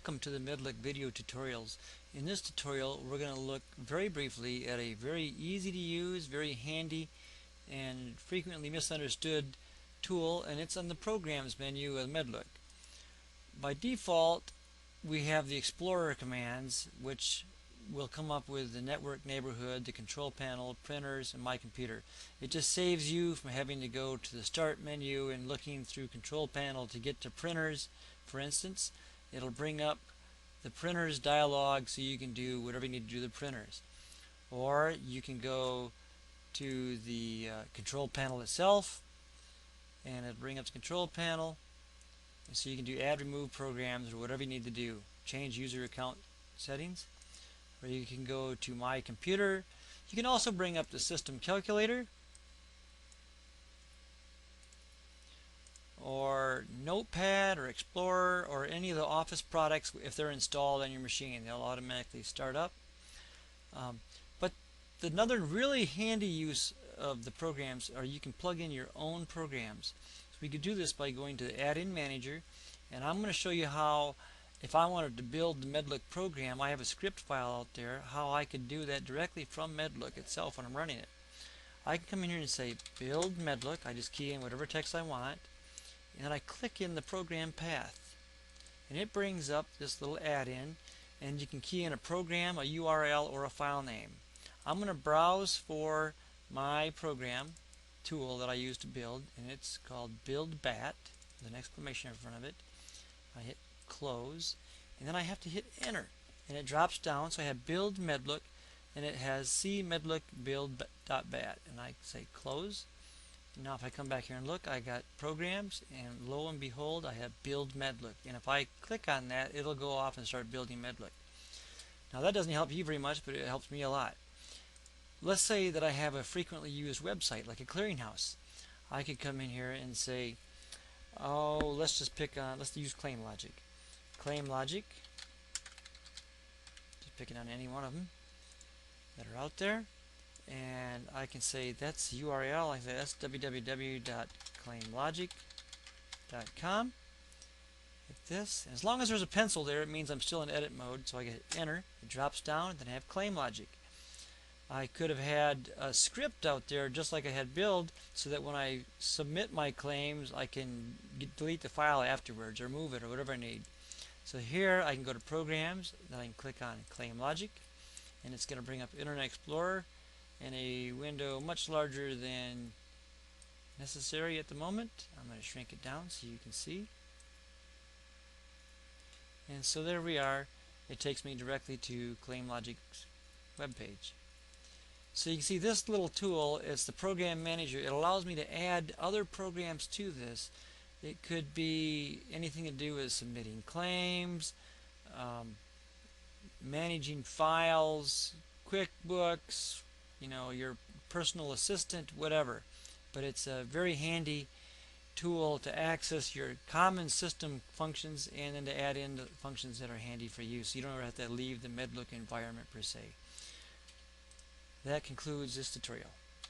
Welcome to the Medlook video tutorials. In this tutorial we're going to look very briefly at a very easy to use, very handy and frequently misunderstood tool, and it's on the Programs menu of Medlook. By default we have the Explorer commands, which will come up with the network neighborhood, the control panel, printers, and my computer. It just saves you from having to go to the start menu and looking through control panel to get to printers, for instance. It'll bring up the printers dialog so you can do whatever you need to do with the printers. Or you can go to the control panel itself and it'll bring up the control panel, and so you can do add, remove programs, or whatever you need to do. Change user account settings. Or you can go to my computer. You can also bring up the system calculator or Notepad or Explorer or any of the Office products. If they're installed on your machine, they'll automatically start up. But another really handy use of the programs are you can plug in your own programs. So we could do this by going to the Add-in Manager, and I'm going to show you how, if I wanted to build the Medlook program, I have a script file out there, how I could do that directly from Medlook itself when I'm running it. I can come in here and say build Medlook. I just key in whatever text I want, and then I click in the program path, and it brings up this little add-in, and you can key in a program, a URL, or a file name. I'm going to browse for my program tool that I use to build, and it's called BuildBat with an exclamation in front of it. I hit close, and then I have to hit enter, and it drops down. So I have build Medlook, and it has C Medlook build.bat, and I say close. Now if I come back here and look, I got programs, and lo and behold, I have build Medlook, and if I click on that, it'll go off and start building Medlook. Now that doesn't help you very much, but it helps me a lot. Let's say that I have a frequently used website like a clearinghouse. I could come in here and say, oh, let's just pick on, let's use ClaimLogic. ClaimLogic, just picking on any one of them that are out there, and I can say that's the URL. I can say that's www.claimlogic.com. Hit this, and as long as there's a pencil there, it means I'm still in edit mode, so I hit enter, it drops down, and then I have ClaimLogic. I could have had a script out there just like I had build, so that when I submit my claims I can delete the file afterwards or move it or whatever I need. So here I can go to programs, then I can click on ClaimLogic, and it's going to bring up Internet Explorer in a window much larger than necessary at the moment. I'm going to shrink it down so you can see. And so there we are. It takes me directly to ClaimLogic's web page. So you can see this little tool is the program manager. It allows me to add other programs to this. It could be anything to do with submitting claims, managing files, QuickBooks, your personal assistant, whatever. But it's a very handy tool to access your common system functions and then to add in the functions that are handy for you, so you don't ever have to leave the Medlook environment per se. That concludes this tutorial.